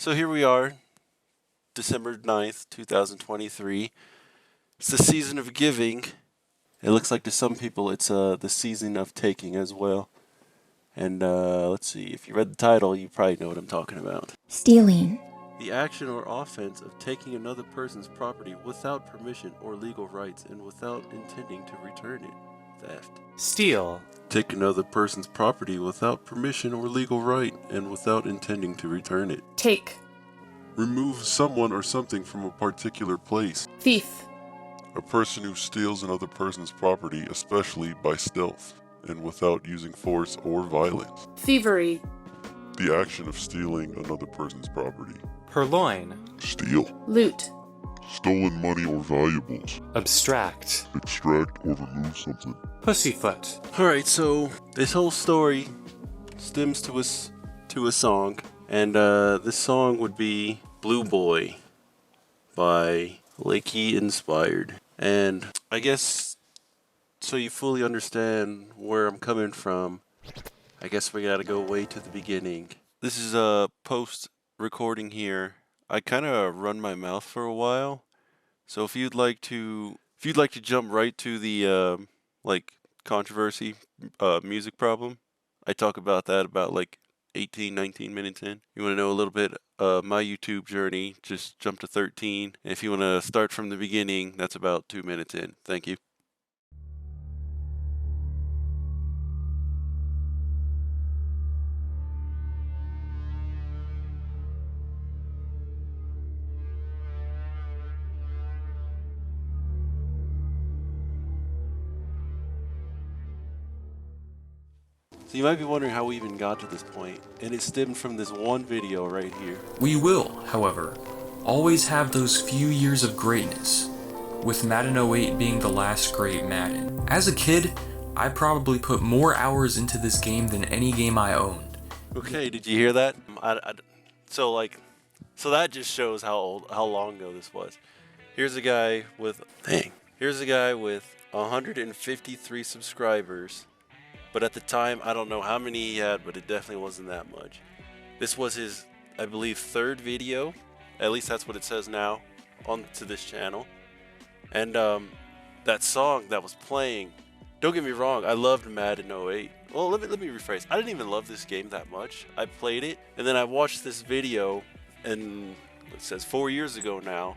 So here we are, December 9th, 2023. It's the season of giving. It looks like to some people it's the season of taking as well. And let's see, if you read the title, you probably know what I'm talking about. Stealing. The action or offense of taking another person's property without permission or legal rights and without intending to return it. Theft. Steal. Take another person's property without permission or legal right and without intending to return it. Take. Remove someone or something from a particular place. Thief. A person who steals another person's property, especially by stealth, and without using force or violence. Thievery. The action of stealing another person's property. Purloin. Steal. Loot. Stolen money or valuables. Abstract. Extract or remove something. Pussyfoot. Alright, so this whole story stems to a song. And this song would be Blue Boy by Lakey Inspired. And I guess so you fully understand where I'm coming from, I guess we gotta go way to the beginning. This is a post recording here. I kind of run my mouth for a while, so if you'd like to jump right to the controversy music problem, I talk about that about like 19 minutes in. You want to know a little bit of my YouTube journey, just jump to 13. And if you want to start from the beginning, that's about 2 minutes in. Thank you. So you might be wondering how we even got to this point, and it stemmed from this one video right here. We will, however, always have those few years of greatness, with Madden 08 being the last great Madden. As a kid, I probably put more hours into this game than any game I owned. Okay, did you hear that? So that just shows how long ago this was. Here's a guy with 153 subscribers. But at the time, I don't know how many he had, but it definitely wasn't that much. This was his, I believe, third video. At least that's what it says now onto this channel. And that song that was playing, don't get me wrong, I loved Madden 08. Well, let me rephrase. I didn't even love this game that much. I played it, and then I watched this video, and it says 4 years ago now.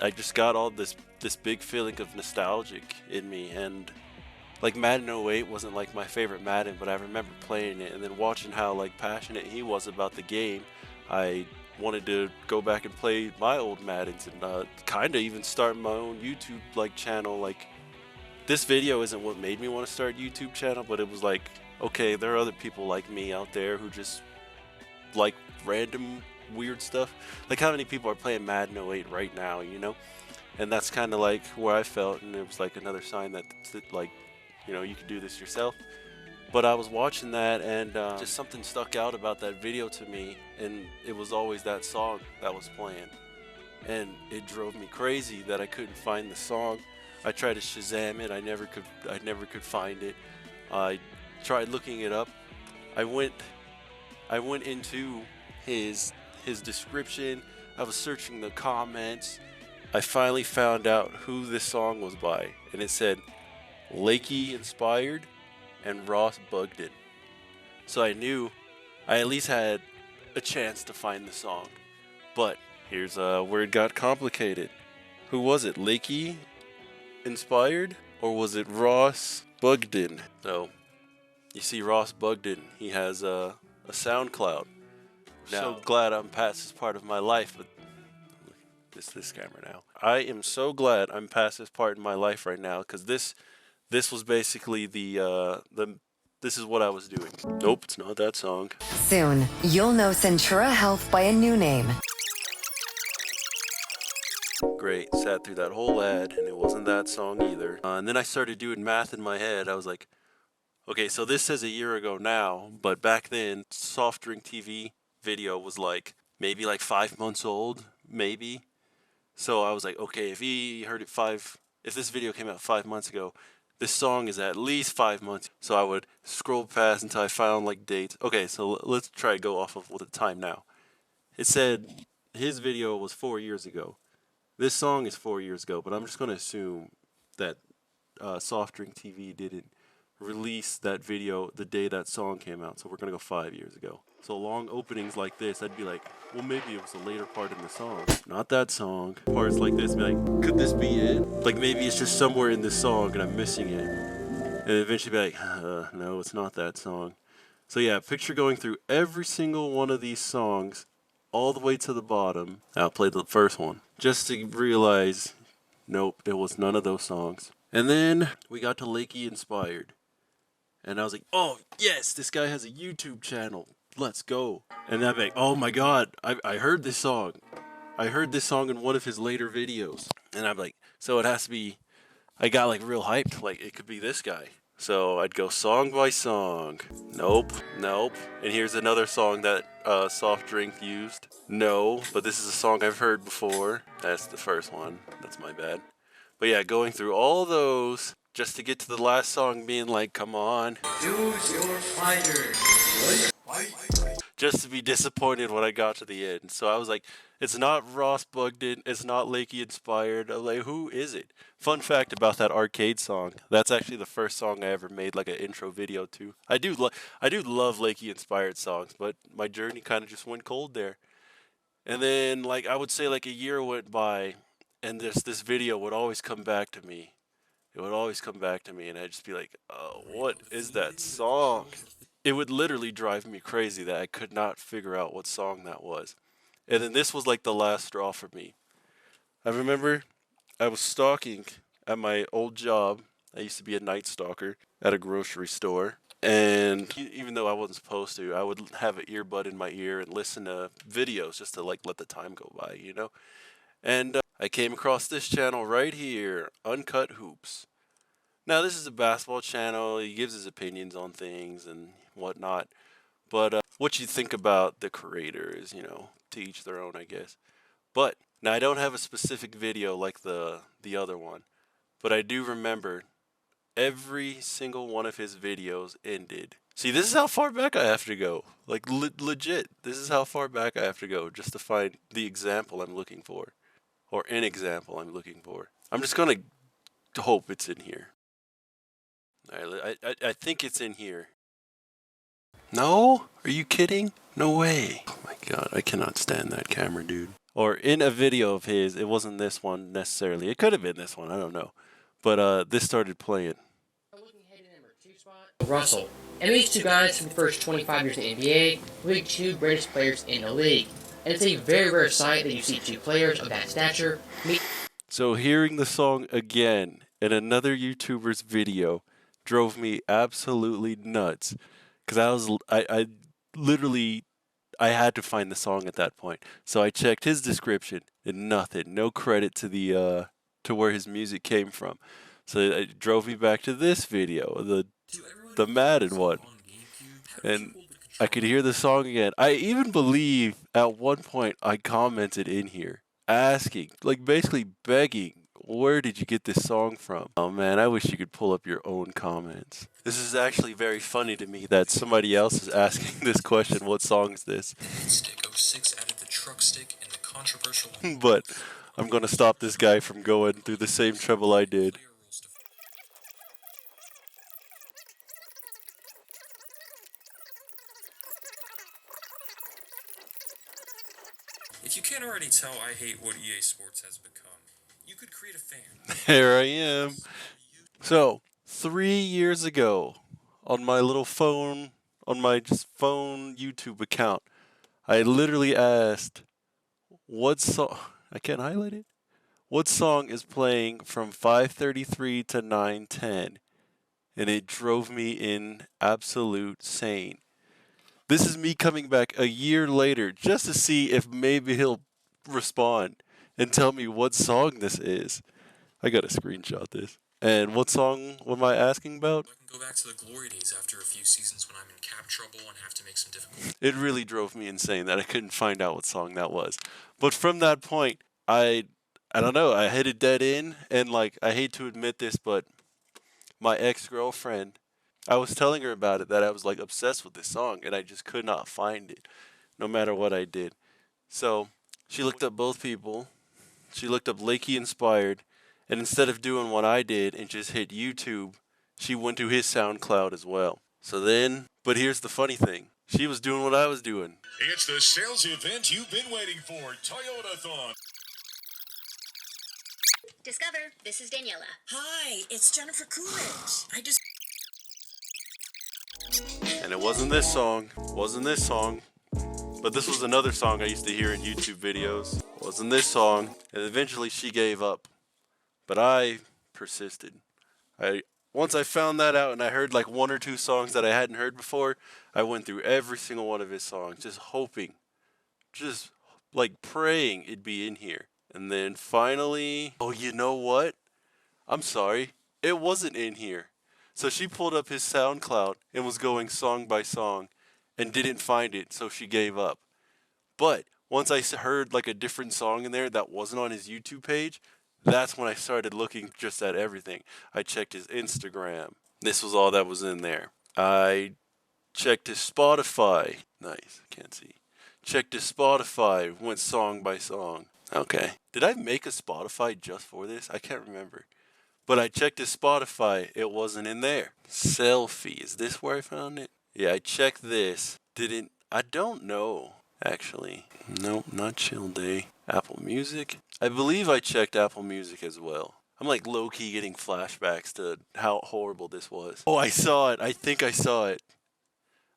I just got all this big feeling of nostalgic in me, and like Madden 08 wasn't like my favorite Madden, but I remember playing it and then watching how like passionate he was about the game. I wanted to go back and play my old Maddens and kind of even start my own YouTube like channel. Like this video isn't what made me want to start a YouTube channel, but it was like, okay, there are other people like me out there who just like random weird stuff. Like how many people are playing Madden 08 right now, you know? And that's kind of like where I felt, and it was like another sign that like, you know, you could do this yourself. But I was watching that, and just something stuck out about that video to me, and it was always that song that was playing. And it drove me crazy that I couldn't find the song. I tried to Shazam it, I never could find it. I tried looking it up. I went into his description. I was searching the comments. I finally found out who this song was by, and it said Lakey Inspired and Ross Bugden. So I knew I at least had a chance to find the song. But here's where it got complicated. Who was it? Lakey Inspired, or was it Ross Bugden? So you see Ross Bugden, he has a SoundCloud. Now, so glad I'm past this part of my life, but this camera now. I am so glad I'm past this part in my life right now, because this was basically this is what I was doing. Nope, it's not that song. Soon, you'll know Centura Health by a new name. Great, sat through that whole ad, and it wasn't that song either. And then I started doing math in my head. I was like, okay, so this says a year ago now, but back then, SOFTDRINKTV video was like, maybe like 5 months old, maybe. So I was like, okay, if this video came out 5 months ago, this song is at least 5 months. So I would scroll past until I found like dates. Okay, so let's try to go off of the time now. it said his video was 4 years ago. This song is 4 years ago, but I'm just gonna assume that SOFTDRINKTV didn't release that video the day that song came out, so we're gonna go 5 years ago. So long openings like this, I'd be like, well, maybe it was a later part in the song. Not that song. Parts like this, be like, could this be it? Like maybe it's just somewhere in this song and I'm missing it. And eventually be like, no, it's not that song. So yeah, picture going through every single one of these songs all the way to the bottom. I'll play the first one just to realize, nope, it was none of those songs. And then we got to Lakey Inspired. And I was like, oh, yes, this guy has a YouTube channel. Let's go. And I'm like, oh my God, I heard this song. I heard this song in one of his later videos. And I'm like, so it has to be, I got like real hyped. Like it could be this guy. So I'd go song by song. Nope, nope. And here's another song that Soft Drink used. No, but this is a song I've heard before. That's the first one. That's my bad. But yeah, going through all those just to get to the last song being like, come on. Choose your fighter. Just to be disappointed when I got to the end. So I was like, it's not Ross Bugden, it's not Lakey Inspired. I'm like, who is it? Fun fact about that arcade song, that's actually the first song I ever made like an intro video to. I do love Lakey Inspired songs, but my journey kind of just went cold there. And then like I would say like a year went by and this video would always come back to me. It would always come back to me and I'd just be like, oh, what is that song? It would literally drive me crazy that I could not figure out what song that was. And then this was like the last straw for me. I remember I was stalking at my old job. I used to be a night stalker at a grocery store. And even though I wasn't supposed to, I would have an earbud in my ear and listen to videos just to like let the time go by, you know? And I came across this channel right here, Uncut Hoops. Now, this is a basketball channel. He gives his opinions on things and whatnot. But what you think about the creator is, you know, to each their own, I guess. But now I don't have a specific video like the other one. But I do remember every single one of his videos ended. See, this is how far back I have to go. Like, legit. This is how far back I have to go just to find the example I'm looking for. Or an example I'm looking for. I'm just going to hope it's in here. I think it's in here. No? Are you kidding? No way. Oh my God, I cannot stand that camera, dude. Or in a video of his, it wasn't this one necessarily. It could have been this one, I don't know. But this started playing. Looking ahead to number 2 spot, Russell. And these two guys for the first 25 years in the NBA will be 2 greatest players in the league. And it's a very rare sight that you see 2 players of that stature meet. So hearing the song again in another YouTuber's video drove me absolutely nuts. Because I literally, I had to find the song at that point. So I checked his description and nothing, no credit to the to where his music came from. So it drove me back to this video, the Madden one, and I could hear the song again. I even believe at one point I commented in here asking, like basically begging, where did you get this song from? Oh man, I wish you could pull up your own comments. This is actually very funny to me that somebody else is asking this question. What song is this? Stick 06 added the truck stick and the controversial. But I'm gonna stop this guy from going through the same trouble I did. If you can't already tell, I hate what EA Sports has become. You could create a fan. Here I am. So, 3 years ago, on my little phone, on my just phone YouTube account, I literally asked, what song, I can't highlight it? What song is playing from 5:33 to 9:10? And it drove me in absolute sane. This is me coming back a year later just to see if maybe he'll respond and tell me what song this is. I gotta screenshot this. And what song am I asking about? I can go back to the glory days after a few seasons when I'm in cap trouble and have to make some difficult. It really drove me insane that I couldn't find out what song that was. But from that point, I don't know, I hit a dead end, and like, I hate to admit this, but my ex-girlfriend, I was telling her about it, that I was like obsessed with this song, and I just could not find it, no matter what I did. So she looked up both people. She looked up Lakey Inspired, and instead of doing what I did and just hit YouTube, she went to his SoundCloud as well. So then, but here's the funny thing. She was doing what I was doing. It's the sales event you've been waiting for, Toyotathon. Discover, this is Daniela. Hi, it's Jennifer Coolidge. And it wasn't this song, but this was another song I used to hear in YouTube videos. It wasn't this song, and eventually she gave up. But I persisted. Once I found that out and I heard like 1 or 2 songs that I hadn't heard before, I went through every single one of his songs, just hoping, just like praying it'd be in here. And then finally, oh, you know what? I'm sorry, it wasn't in here. So she pulled up his SoundCloud and was going song by song and didn't find it, so she gave up. But once I heard like a different song in there that wasn't on his YouTube page, that's when I started looking just at everything. I checked his Instagram. This was all that was in there. I checked his Spotify. Nice, can't see. Checked his Spotify, went song by song. Okay. Did I make a Spotify just for this? I can't remember. But I checked his Spotify. It wasn't in there. Selfie. Is this where I found it? Yeah, I checked this. I don't know, actually. Nope, not Chill Day. Apple Music. I believe I checked Apple Music as well. I'm like low-key getting flashbacks to how horrible this was. Oh, I saw it. I think I saw it.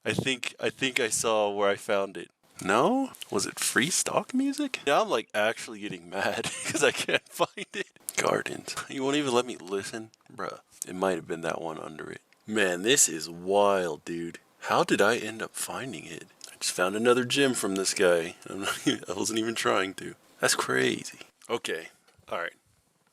I think I saw where I found it. No? Was it free stock music? Now I'm like actually getting mad because I can't find it. Gardens. You won't even let me listen? Bruh. It might have been that one under it. Man, this is wild, dude. How did I end up finding it? I just found another gem from this guy. I wasn't even trying to. That's crazy. Okay. Alright.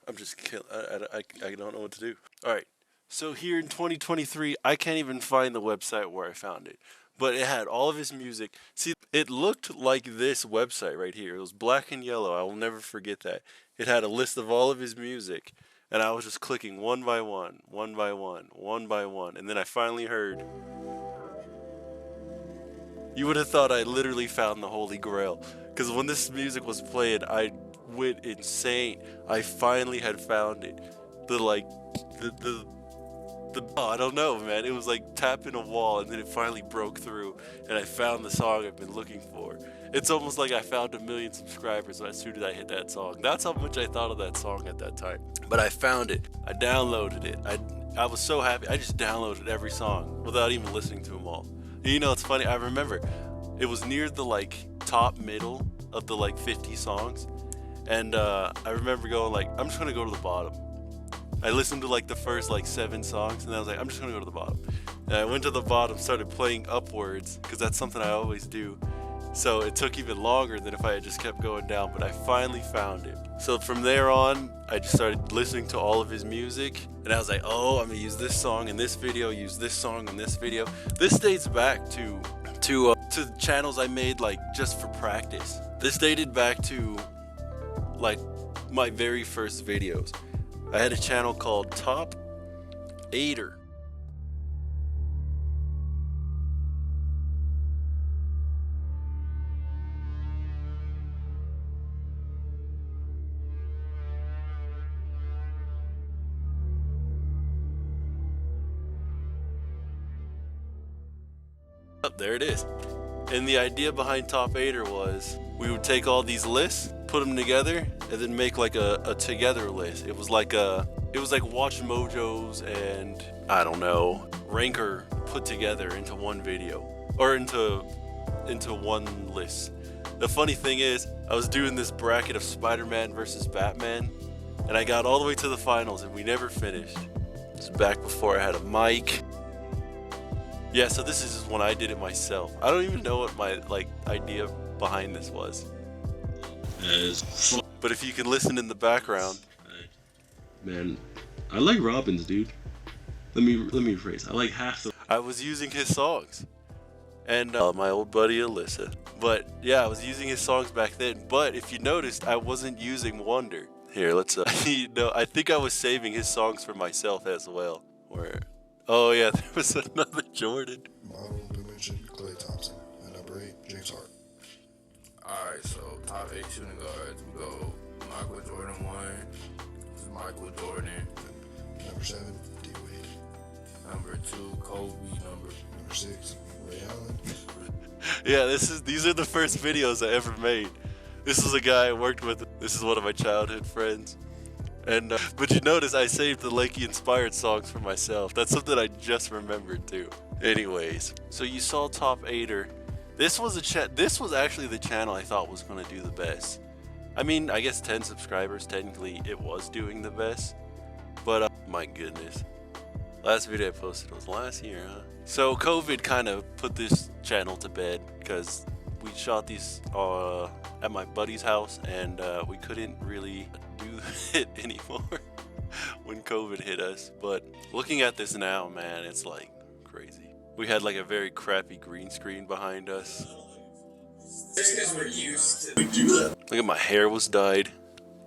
I'm just I don't know what to do. Alright. So here in 2023, I can't even find the website where I found it. But it had all of his music. See, it looked like this website right here. It was black and yellow. I will never forget that. It had a list of all of his music. And I was just clicking one by one, one by one, one by one. And then I finally heard. You would have thought I literally found the Holy Grail. Because when this music was played, I went insane. I finally had found it. I don't know, man. It was like tapping a wall, and then it finally broke through, and I found the song I've been looking for. It's almost like I found 1 million subscribers as soon as I hit that song. That's how much I thought of that song at that time. But I found it. I downloaded it. I was so happy. I just downloaded every song without even listening to them all. And you know, it's funny. I remember it was near the like top middle of the like 50 songs, and I remember going like, I'm just gonna go to the bottom. I listened to like the first like 7 songs, and I was like, I'm just gonna go to the bottom. And I went to the bottom, started playing upwards, because that's something I always do. So it took even longer than if I had just kept going down, but I finally found it. So from there on, I just started listening to all of his music, and I was like, oh, I'm gonna use this song in this video, use this song in this video. This dates back to channels I made like just for practice. This dated back to like my very first videos. I had a channel called Top 8er. There it is. And the idea behind Top 8er was we would take all these lists, put them together, and then make like a together list. It was like Watch Mojo's and I don't know, Ranker put together into one video or into one list. The funny thing is, I was doing this bracket of Spider-Man versus Batman, and I got all the way to the finals, and we never finished. It's back before I had a mic. Yeah, so this is when I did it myself. I don't even know what my like idea behind this was. But if you can listen in the background. Man, I like Robin's, dude. Let me rephrase. I like half the. I was using his songs. And my old buddy Alyssa. But yeah, I was using his songs back then. But if you noticed, I wasn't using Wonder. Here, let's I think I was saving his songs for myself as well. Where oh yeah, there was another Jordan. Honorable mention, Klay Thompson. And number 8, James Harden. Alright, so top 8 shooting guards. We go Michael Jordan 1. This is Michael Jordan. Number 7, D Wade. Number 2, Kobe. Number 6, Ray Allen. Yeah, these are the first videos I ever made. This is a guy I worked with. This is one of my childhood friends. And but you notice I saved the Lakey Inspired songs for myself. That's something I just remembered too. Anyways, so you saw Top 8er. This was actually the channel I thought was gonna do the best. I mean, I guess 10 subscribers, technically it was doing the best. But my goodness. Last video I posted was last year, huh? So COVID kind of put this channel to bed because we shot these at my buddy's house, and we couldn't really do it anymore when COVID hit us. But looking at this now, man, it's like crazy. We had like a very crappy green screen behind us. Because we're used to do that. Look at my hair was dyed.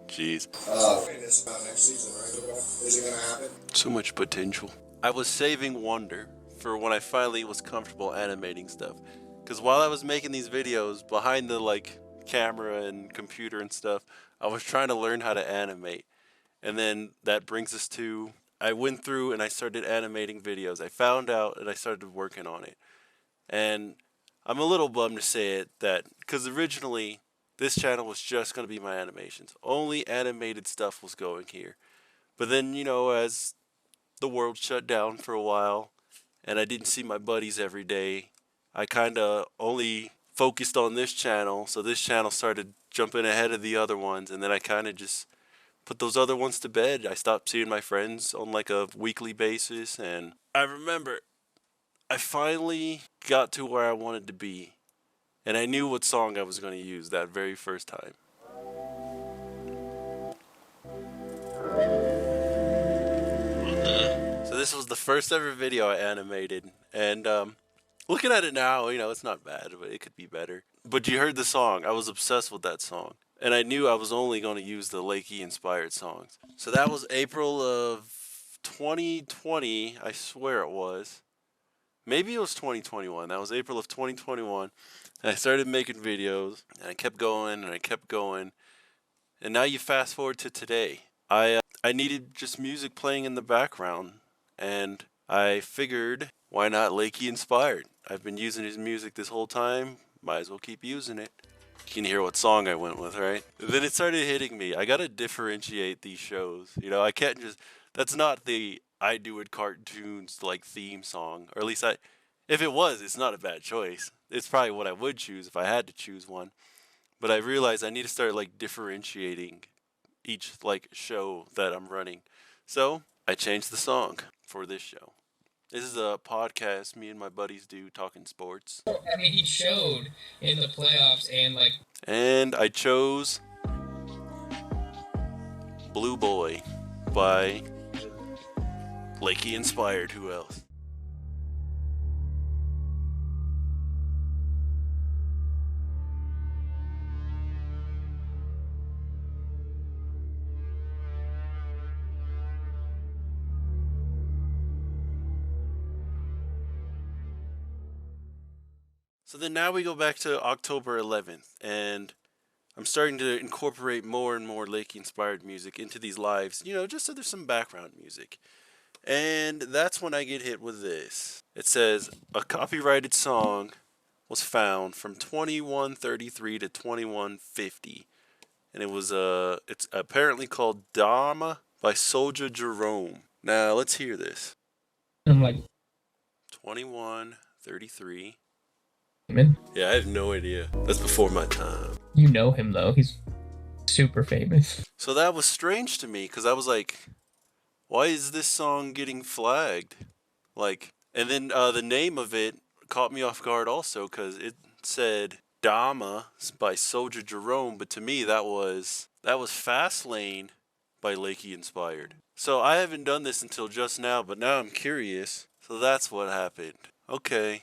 Jeez. It's about next season, right? Is it gonna happen? So much potential. I was saving wonder for when I finally was comfortable animating stuff. Because while I was making these videos behind the like camera and computer and stuff, I was trying to learn how to animate. And then that brings us to, I went through and I started animating videos. I found out and I started working on it. And I'm a little bummed to say it, that because originally this channel was just going to be my animations. Only animated stuff was going here. But then, you know, as the world shut down for a while and I didn't see my buddies every day, I kind of only focused on this channel. So this channel started jumping ahead of the other ones, and then I kind of just put those other ones to bed. I stopped seeing my friends on like a weekly basis, and I remember I finally got to where I wanted to be, and I knew what song I was going to use that very first time. So this was the first ever video I animated, and looking at it now, you know, it's not bad, but it could be better. But you heard the song. I was obsessed with that song, and I knew I was only going to use the Lakey Inspired songs. So that was April of 2020, I swear it was. Maybe it was 2021. That was April of 2021. And I started making videos, and I kept going, and I kept going. And now you fast forward to today. I needed just music playing in the background, and I figured, why not Lakey Inspired? I've been using his music this whole time. Might as well keep using it. You can hear what song I went with, right? Then it started hitting me. I gotta differentiate these shows. You know, I can't just, that's not the iDOit cartoons like theme song. Or at least if it was, it's not a bad choice. It's probably what I would choose if I had to choose one. But I realized I need to start like differentiating each like show that I'm running. So I changed the song for this show. This is a podcast me and my buddies do talking sports. I mean, he showed in the playoffs and like. And I chose Blue Boy by Lakey Inspired. Who else? So then now we go back to October 11th, and I'm starting to incorporate more and more Lakey Inspired music into these lives, you know, just so there's some background music. And that's when I get hit with this. It says, a copyrighted song was found from 2133 to 2150. And it was, it's apparently called Dharma by Soldier Jerome. Now, let's hear this. I'm like, 2133. Man. Yeah, I have no idea. That's before my time. You know him though. He's super famous. So that was strange to me because I was like, why is this song getting flagged? Like, and then the name of it caught me off guard also because it said Dama by Soldier Jerome, but to me that was Fastlane by Lakey Inspired. So I haven't done this until just now, but now I'm curious. So that's what happened. Okay.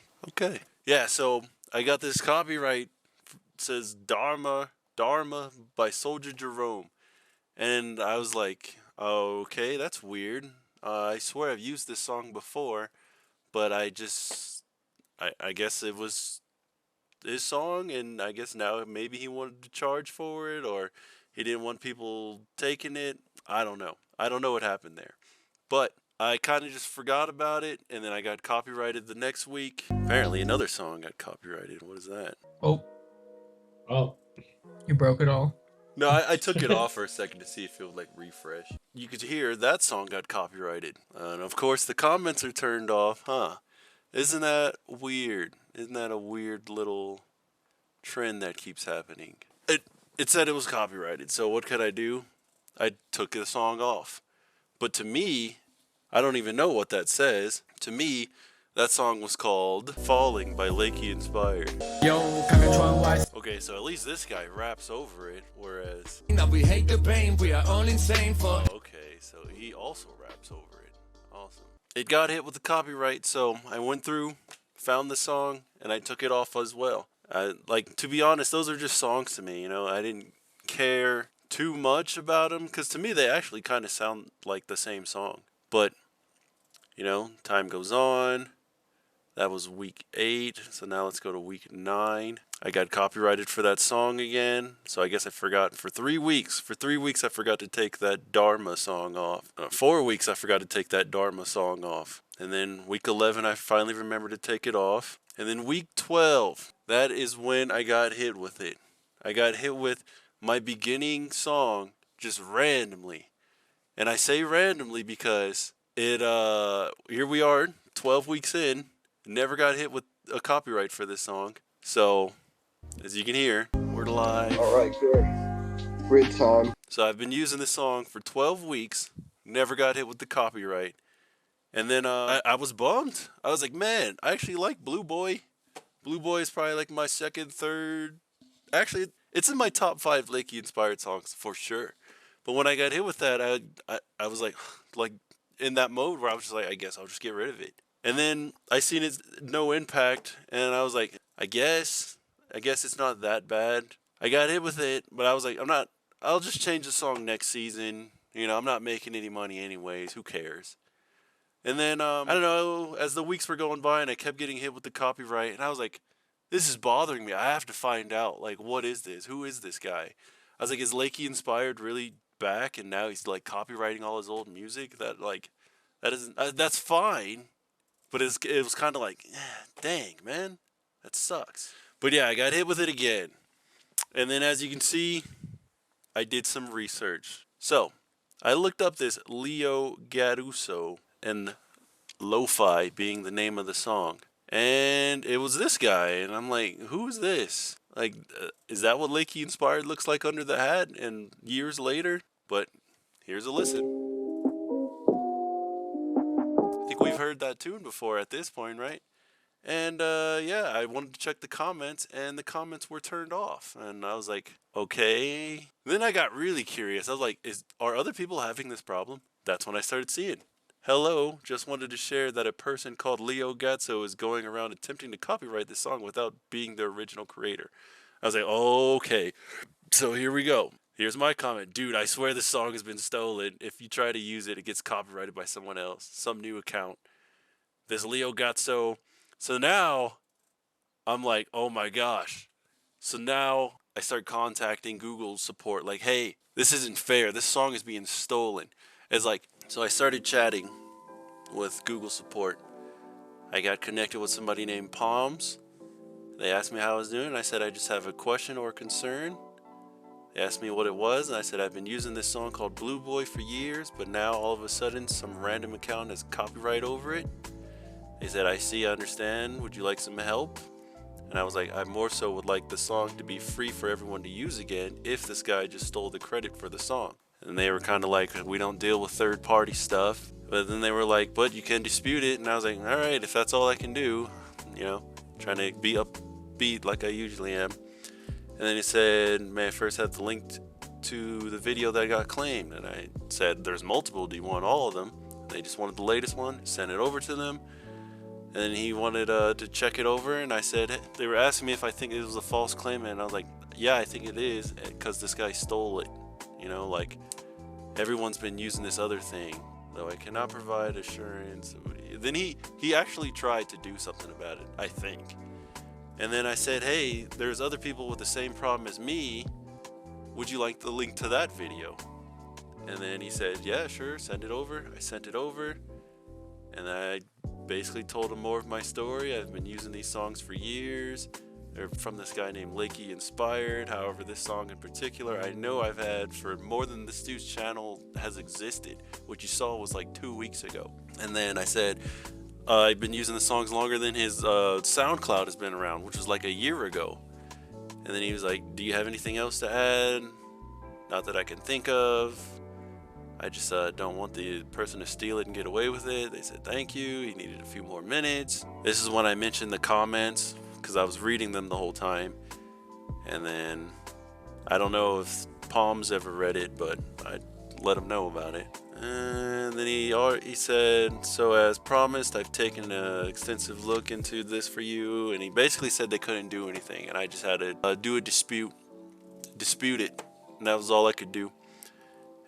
Yeah, so I got this copyright, it says Dharma by Soldier Jerome. And I was like, okay, that's weird. I swear I've used this song before, but I guess it was his song, and I guess now maybe he wanted to charge for it, or he didn't want people taking it. I don't know. I don't know what happened there. But I kind of just forgot about it, and then I got copyrighted the next week. Apparently another song got copyrighted. What is that? Oh. Oh. You broke it all. No, I took it off for a second to see if it would like refresh. You could hear that song got copyrighted. And of course the comments are turned off, huh? Isn't that weird? Isn't that a weird little trend that keeps happening? It said it was copyrighted, so what could I do? I took the song off. But to me, I don't even know what that says. To me, that song was called Falling by Lakey Inspired. Okay, so at least this guy raps over it, whereas... We hate the pain, we are all insane for... Oh, okay, so he also raps over it. Awesome. It got hit with the copyright, so I went through, found the song, and I took it off as well. Like, to be honest, those are just songs to me, you know? I didn't care too much about them, because to me they actually kind of sound like the same song. But, you know, time goes on. That was week 8, so now let's go to week 9. I got copyrighted for that song again, so I guess I forgot for 3 weeks. For 3 weeks I forgot to take that Dharma song off. 4 weeks I forgot to take that Dharma song off. And then week 11 I finally remembered to take it off. And then week 12, that is when I got hit with it. I got hit with my beginning song just randomly. And I say randomly because it here we are, 12 weeks in. Never got hit with a copyright for this song. So, as you can hear, we're live. Alright, good. Great time. So I've been using this song for 12 weeks. Never got hit with the copyright. And then I was bummed. I was like, man, I actually like Blue Boy. Blue Boy is probably like my second, third. Actually, it's in my top 5 Lakey Inspired songs for sure. But when I got hit with that, I was like in that mode where I was just like, I guess I'll just get rid of it. And then I seen it's no impact, and I was like, I guess it's not that bad. I got hit with it, but I was like, I'll just change the song next season. You know, I'm not making any money anyways. Who cares? And then, I don't know, as the weeks were going by and I kept getting hit with the copyright, and I was like, this is bothering me. I have to find out, like, what is this? Who is this guy? I was like, is Lakey Inspired really back, and now he's, like, copywriting all his old music? That's fine. But it was kind of like, dang, man, that sucks. But yeah, I got hit with it again. And then as you can see, I did some research. So, I looked up this Leo Garuso, and Lo-Fi being the name of the song. And it was this guy, and I'm like, who is this? Like, is that what Lakey Inspired looks like under the hat and years later? But here's a listen. I think we've heard that tune before at this point, right? And yeah, I wanted to check the comments, and the comments were turned off. And I was like, okay. Then I got really curious. I was like, are other people having this problem? That's when I started seeing. Hello, just wanted to share that a person called Leo Gatso is going around attempting to copyright this song without being the original creator. I was like, okay, so here we go. Here's my comment. Dude, I swear this song has been stolen. If you try to use it, it gets copyrighted by someone else. Some new account. This Leo Gatso. So now, I'm like, oh my gosh. So now, I start contacting Google support. Like, hey, this isn't fair. This song is being stolen. It's like, so I started chatting with Google support. I got connected with somebody named Palms. They asked me how I was doing. And I said, I just have a question or concern. They asked me what it was, and I said I've been using this song called Blue Boy for years, but now all of a sudden some random account has copyright over it. They said, I see, I understand, would you like some help? And I was like, I more so would like the song to be free for everyone to use again if this guy just stole the credit for the song. And they were kind of like, we don't deal with third-party stuff. But then they were like, but you can dispute it. And I was like, all right, if that's all I can do, you know, trying to be upbeat like I usually am. And then he said, may I first have the link to the video that got claimed? And I said, there's multiple. Do you want all of them? And they just wanted the latest one. Sent it over to them. And then he wanted to check it over. And I said, they were asking me if I think it was a false claim. And I was like, yeah, I think it is, because this guy stole it. You know, like, everyone's been using this other thing, though I cannot provide assurance. Then he actually tried to do something about it, I think. And then I said, hey, there's other people with the same problem as me. Would you like the link to that video? And then he said, yeah, sure, send it over. I sent it over. And I basically told him more of my story. I've been using these songs for years. They're from this guy named Lakey Inspired. However, this song in particular, I know I've had for more than this dude's channel has existed. What you saw was like 2 weeks ago. And then I said, I've been using the songs longer than his SoundCloud has been around, which was like a year ago. And then he was like, do you have anything else to add? Not that I can think of. I just don't want the person to steal it and get away with it. They said thank you. He needed a few more minutes. This is when I mentioned the comments, because I was reading them the whole time. And then I don't know if Palms ever read it, but I let him know about it. And then he said, so as promised, I've taken an extensive look into this for you. And he basically said they couldn't do anything, and I just had to do a dispute it, and that was all I could do.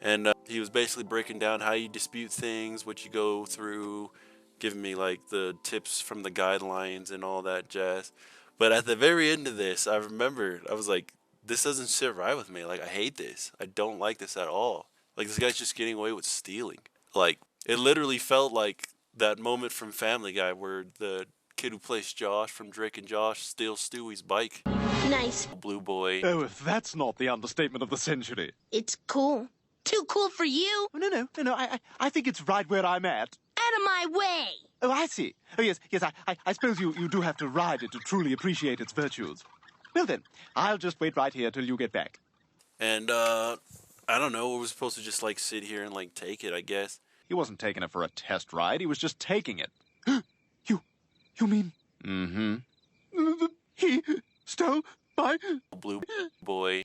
And he was basically breaking down how you dispute things, what you go through, giving me like the tips from the guidelines and all that jazz. But at the very end of this, I remembered, I was like, this doesn't sit right with me. Like, I hate this. I don't like this at all. Like, this guy's just getting away with stealing. Like, it literally felt like that moment from Family Guy where the kid who plays Josh from Drake and Josh steals Stewie's bike. Nice. Blue boy. Oh, if that's not the understatement of the century. It's cool. Too cool for you? No, I think it's right where I'm at. Out of my way! Oh, I see. Oh, yes, I suppose you do have to ride it to truly appreciate its virtues. Well then, I'll just wait right here till you get back. And, I don't know, we were supposed to just, like, sit here and, like, take it, I guess. He wasn't taking it for a test ride, he was just taking it. You mean? Mm-hmm. He stole my... Blue boy.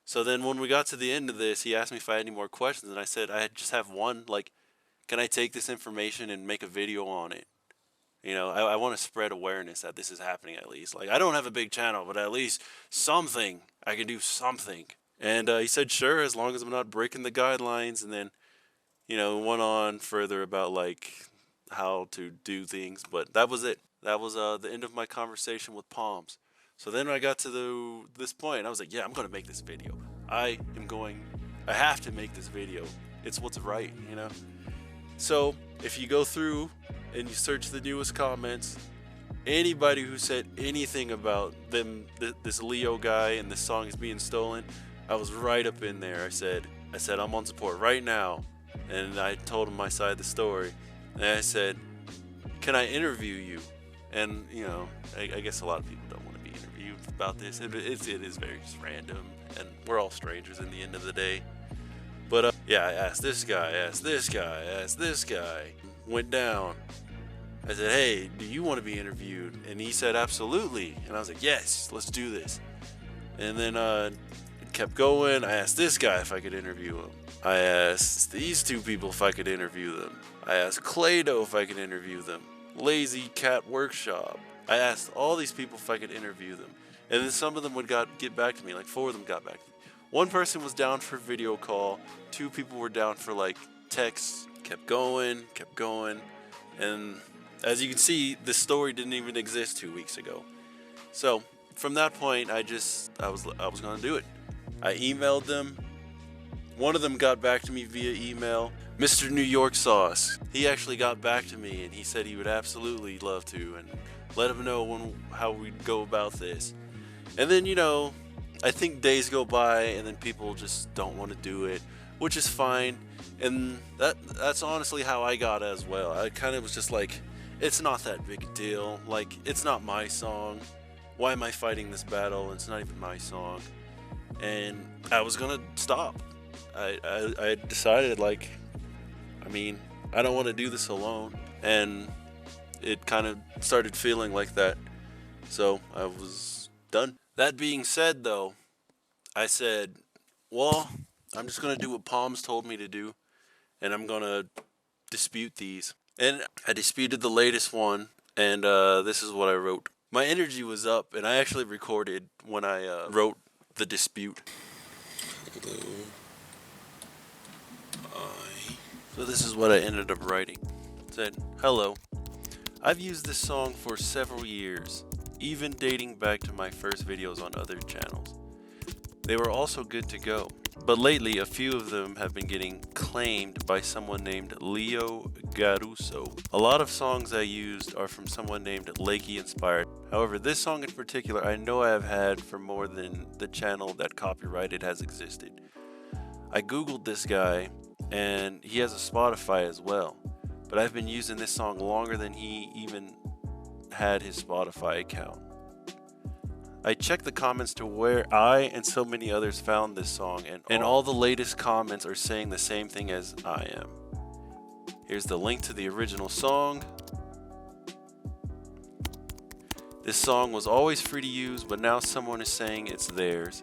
So then when we got to the end of this, he asked me if I had any more questions, and I said I just have one. Like, can I take this information and make a video on it? You know, I want to spread awareness that this is happening at least. Like, I don't have a big channel, but at least something. I can do something. And he said, sure, as long as I'm not breaking the guidelines. And then, you know, went on further about, like, how to do things. But that was it. That was the end of my conversation with Palms. So then I got to this point, and I was like, yeah, I'm going to make this video. I have to make this video. It's what's right, you know? So if you go through and you search the newest comments, anybody who said anything about them, this Leo guy and this song is being stolen, I was right up in there. I said I'm on support right now. And I told him my side of the story. And I said, can I interview you? And, you know, I guess a lot of people don't want to be interviewed about this. It is very just random, and we're all strangers in the end of the day. But, yeah, I asked this guy, asked this guy, asked this guy. Went down. I said, hey, do you want to be interviewed? And he said, absolutely. And I was like, yes, let's do this. And then it kept going. I asked this guy if I could interview him. I asked these two people if I could interview them. I asked Clado if I could interview them. Lazy Cat Workshop. I asked all these people if I could interview them. And then some of them would get back to me. Like 4 of them got back to me. One person was down for video call. 2 people were down for like text. Kept going. And as you can see, this story didn't even exist 2 weeks ago. So from that point, I was going to do it. I emailed them. One of them got back to me via email. Mr.NYSauce. He actually got back to me and he said he would absolutely love to and let him know how we'd go about this. And then, you know, I think days go by and then people just don't want to do it, which is fine. And that's honestly how I got as well. I kind of was just like, it's not that big a deal. Like, it's not my song. Why am I fighting this battle? It's not even my song. And I was gonna stop. I decided, like, I mean, I don't want to do this alone. And it kind of started feeling like that. So I was done. That being said, though, I said, well, I'm just going to do what Palms told me to do. And I'm going to dispute these. And I disputed the latest one. And this is what I wrote. My energy was up. And I actually recorded when I wrote the dispute. So this is what I ended up writing. It said, hello, I've used this song for several years, even dating back to my first videos on other channels. They were also good to go, but lately a few of them have been getting claimed by someone named Leo Garuso. A lot of songs I used are from someone named Lakey Inspired. However, this song in particular I know I have had for more than the channel that copyrighted has existed. I googled this guy and he has a Spotify as well, but I've been using this song longer than he even had his Spotify account. I checked the comments to where I and so many others found this song, and all the latest comments are saying the same thing as I am. Here's the link to the original song. This song was always free to use, but now someone is saying it's theirs.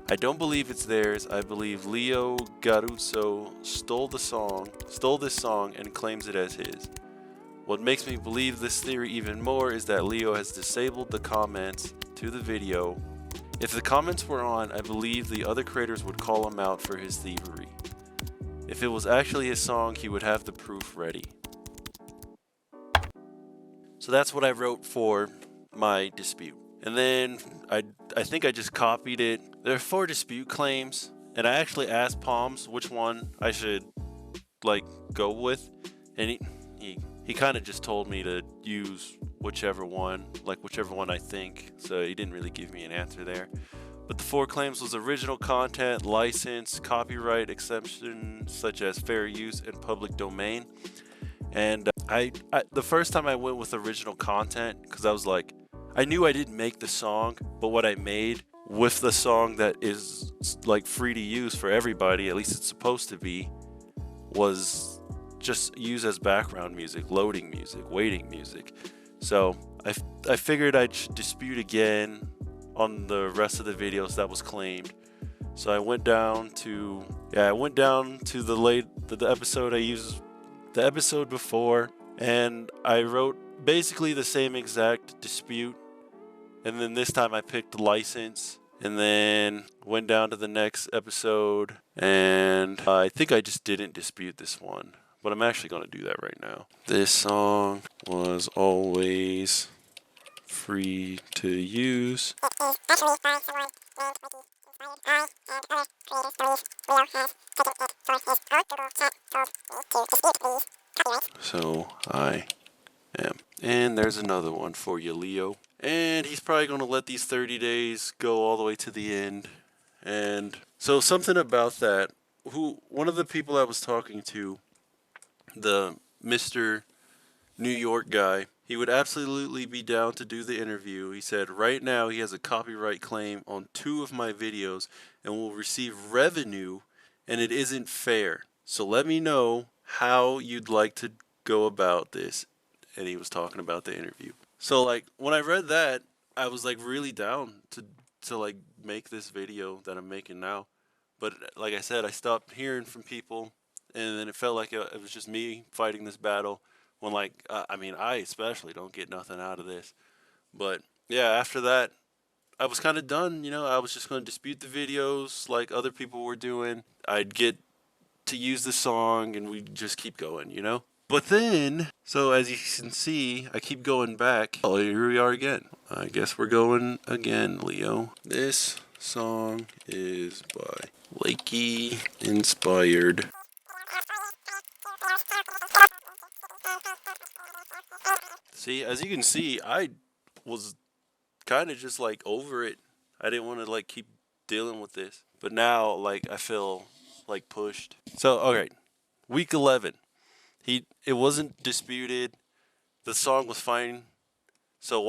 I don't believe it's theirs. I believe Leo Garuso stole this song and claims it as his. What makes me believe this theory even more is that Leo has disabled the comments to the video. If the comments were on, I believe the other creators would call him out for his thievery. If it was actually his song, he would have the proof ready. So that's what I wrote for my dispute. And then I think I just copied it. There are 4 dispute claims, and I actually asked Palms which one I should go with, and he kind of just told me to use whichever one I think, so he didn't really give me an answer there. But the 4 claims was original content, license, copyright exception such as fair use and public domain. And I the first time I went with original content, because I was like, I knew I didn't make the song, but what I made with the song that is free to use for everybody, at least it's supposed to be, was just use as background music, loading music, waiting music. So I figured I'd dispute again on the rest of the videos that was claimed. So I went down to the episode I used the episode before, and I wrote basically the same exact dispute, and then this time I picked the license, and then went down to the next episode, and I think I just didn't dispute this one. But I'm actually going to do that right now. This song was always free to use. So I am. And there's another one for you, Leo. And he's probably going to let these 30 days go all the way to the end. And so something about that, one of the people I was talking to, the Mr. New York guy, he would absolutely be down to do the interview. He said right now he has a copyright claim on 2 of my videos and will receive revenue, and it isn't fair. So let me know how you'd like to go about this. And he was talking about the interview. So when I read that, I was really down to make this video that I'm making now. But like I said, I stopped hearing from people. And then it felt like it was just me fighting this battle when, I especially don't get nothing out of this. But, yeah, after that, I was kind of done, I was just going to dispute the videos like other people were doing. I'd get to use the song, and we'd just keep going, But then, so as you can see, I keep going back. Oh, here we are again. I guess we're going again, Leo. This song is by Lakey Inspired. See, as you can see, I was kind of just over it. I didn't want to keep dealing with this. But now, I feel pushed. So, alright. Week 11. It wasn't disputed. The song was fine. So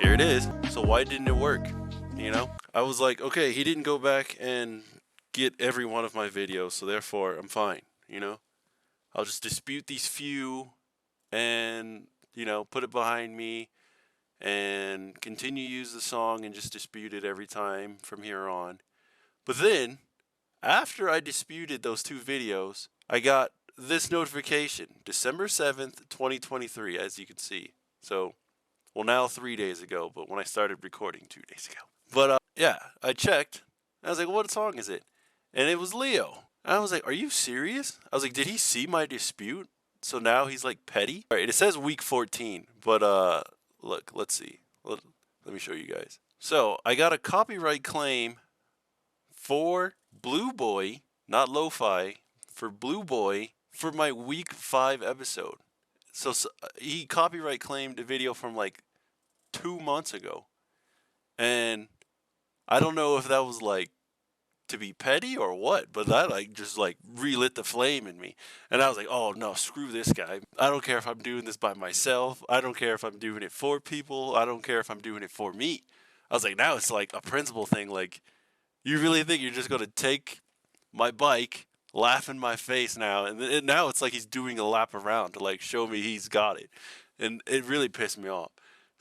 here it is. So why didn't it work? I was like, okay, he didn't go back and get every one of my videos, so therefore I'm fine, I'll just dispute these few and, put it behind me and continue to use the song and just dispute it every time from here on. But then, after I disputed those 2 videos, I got this notification, December 7th, 2023, as you can see. So, now 3 days ago, but when I started recording 2 days ago. But, yeah, I checked. I was like, what song is it? And it was Leo. I was like, are you serious? I was like, did he see my dispute? So now he's like petty. All right, it says week 14, but look, let's see. Let me show you guys. So I got a copyright claim for Blue Boy, not Lo-Fi, for Blue Boy for my week 5 episode. So he copyright claimed a video from like 2 months ago, and I don't know if that was like to be petty or what, but that like just like relit the flame in me, and I was like, oh no, screw this guy. I don't care if I'm doing this by myself. I don't care if I'm doing it for people. I don't care if I'm doing it for me. I was like, now it's like a principle thing. Like, you really think you're just gonna take my bike, laugh in my face now, and now it's like he's doing a lap around to like show me he's got it, and it really pissed me off.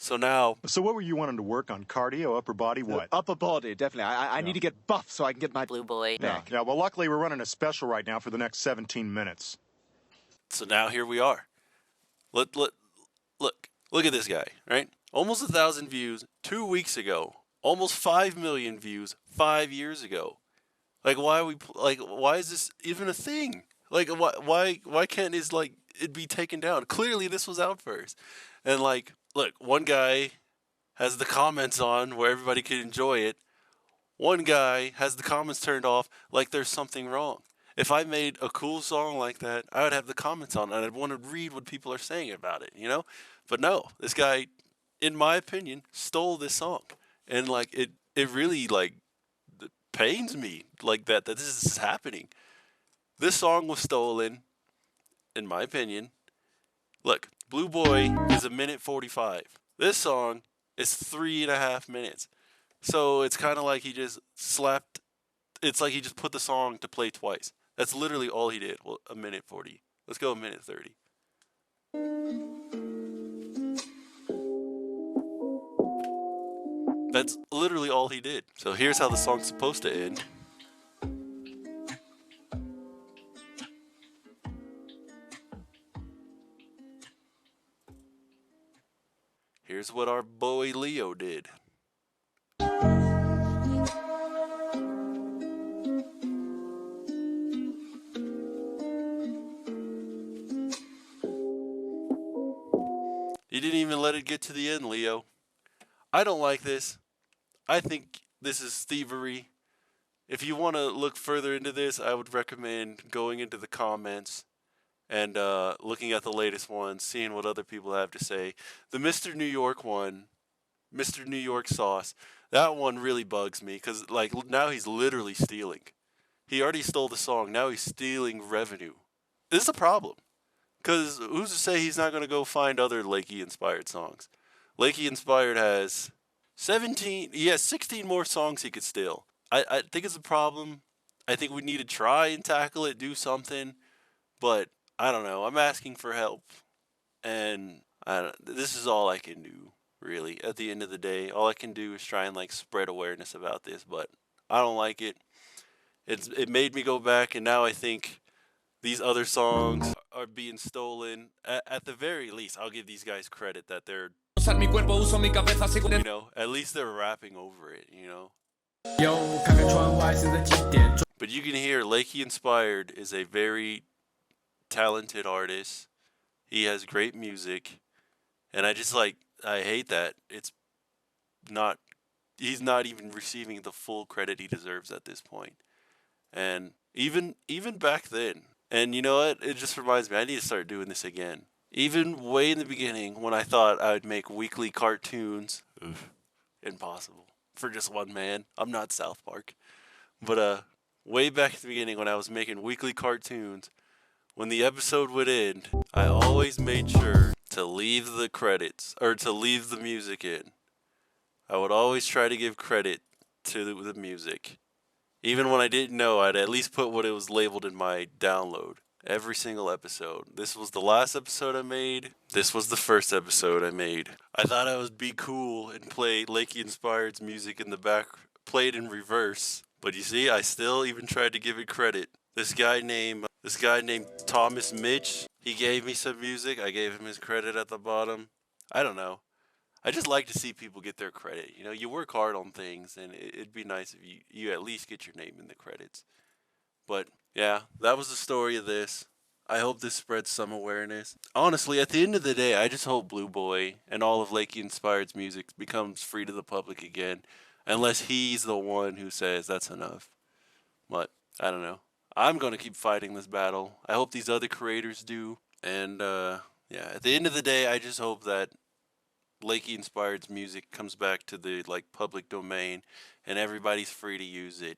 So now, So what were you wanting to work on? Cardio, upper body, what? Upper body, definitely. I need to get buff so I can get my Blue Boy back. Yeah, well, luckily we're running a special right now for the next 17 minutes. So now here we are. Look at this guy, right? Almost 1,000 views 2 weeks ago. Almost 5 million views 5 years ago. Like, why is this even a thing? Like, why can't it be taken down? Clearly this was out first. And like, look, one guy has the comments on where everybody can enjoy it. One guy has the comments turned off like there's something wrong. If I made a cool song like that, I would have the comments on and I'd want to read what people are saying about it, you know? But no, this guy, in my opinion, stole this song. And like, it really like pains me like that this is happening. This song was stolen, in my opinion. Look, Blue Boy is 1:45. This song is 3.5 minutes. So it's kind of like he just slapped. It's like he just put the song to play twice. That's literally all he did. Well, 1:40. Let's go 1:30. That's literally all he did. So here's how the song's supposed to end. Here's what our boy Leo did. You didn't even let it get to the end, Leo. I don't like this. I think this is thievery. If you want to look further into this, I would recommend going into the comments and looking at the latest ones, seeing what other people have to say. The Mr. New York one, Mr.NYSauce, that one really bugs me because like now he's literally stealing. He already stole the song. Now he's stealing revenue. This is a problem. Because who's to say he's not going to go find other Lakey Inspired songs? Lakey Inspired has 16 more songs he could steal. I think it's a problem. I think we need to try and tackle it, do something. But I don't know. I'm asking for help. And this is all I can do, really. At the end of the day, all I can do is try and like spread awareness about this. But I don't like it. It made me go back, and now I think these other songs are being stolen. At the very least, I'll give these guys credit that they're, you know, at least they're rapping over it, you know. But you can hear Lakey Inspired is a very talented artist. He has great music, and I hate that he's not even receiving the full credit he deserves at this point. And even back then, and you know what? It just reminds me, I need to start doing this again. Even way in the beginning, when I thought I would make weekly cartoons, impossible for just one man. I'm not South Park. But way back at the beginning, when I was making weekly cartoons, when the episode would end, I always made sure to leave the credits, or to leave the music in. I would always try to give credit to the music. Even when I didn't know, I'd at least put what it was labeled in my download. Every single episode. This was the last episode I made. This was the first episode I made. I thought I would be cool and play Lakey Inspired's music in the back, played in reverse. But you see, I still even tried to give it credit. This guy named Thomas Mitch, he gave me some music. I gave him his credit at the bottom. I don't know. I just like to see people get their credit. You know, you work hard on things, and it'd be nice if you at least get your name in the credits. But yeah, that was the story of this. I hope this spreads some awareness. Honestly, at the end of the day, I just hope Blue Boy and all of Lakey Inspired's music becomes free to the public again. Unless he's the one who says that's enough. But, I don't know. I'm going to keep fighting this battle. I hope these other creators do. And, yeah, at the end of the day, I just hope that Lakey Inspired's music comes back to the, public domain and everybody's free to use it.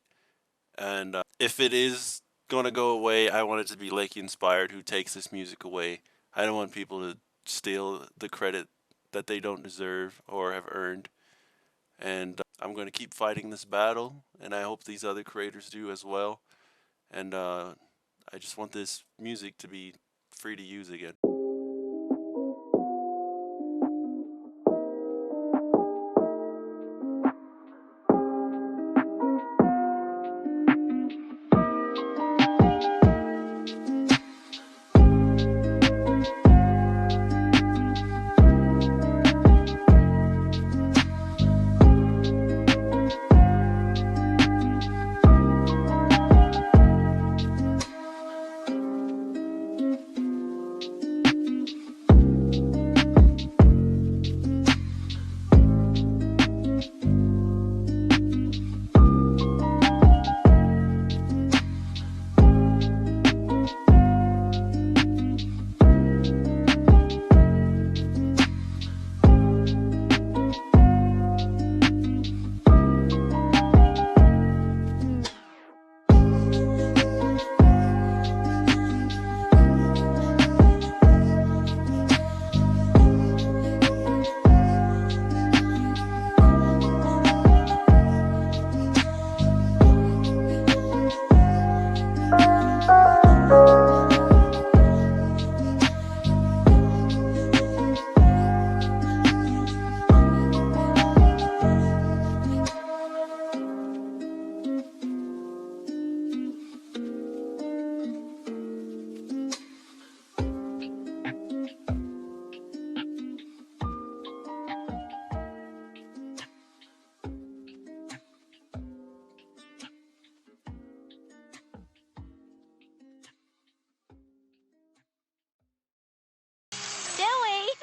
And if it is going to go away, I want it to be Lakey Inspired who takes this music away. I don't want people to steal the credit that they don't deserve or have earned. And I'm going to keep fighting this battle, and I hope these other creators do as well. And I just want this music to be free to use again.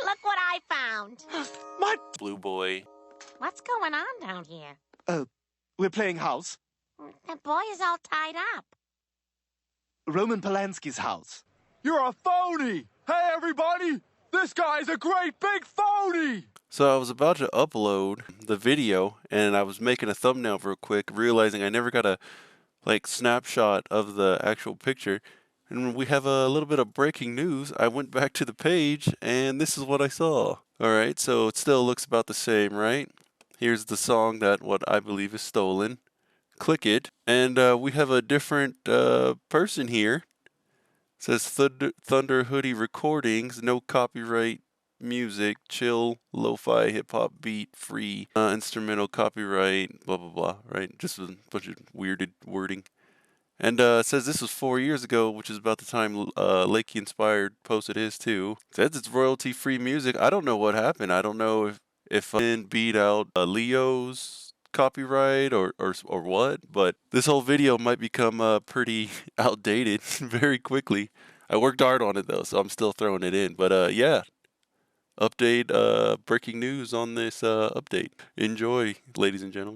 Look what I found. What? Blue Boy. What's going on down here? We're playing house. The boy is all tied up. Roman Polanski's house. You're a phony! Hey, everybody! This guy's a great big phony! So I was about to upload the video, and I was making a thumbnail real quick, realizing I never got a snapshot of the actual picture. And we have a little bit of breaking news. I went back to the page, and this is what I saw. Alright, so it still looks about the same, right? Here's the song that what I believe is stolen. Click it, and we have a different person here. It says Thunder Hoodie Recordings, no copyright music, chill, lo-fi, hip-hop beat, free, instrumental copyright, blah, blah, blah, right? Just a bunch of weirded wording. And it says this was 4 years ago, which is about the time Lakey Inspired posted his too. It says it's royalty-free music. I don't know what happened. I don't know if I didn't beat out Leo's copyright or what. But this whole video might become pretty outdated very quickly. I worked hard on it though, so I'm still throwing it in. But yeah, update, breaking news on this update. Enjoy, ladies and gentlemen.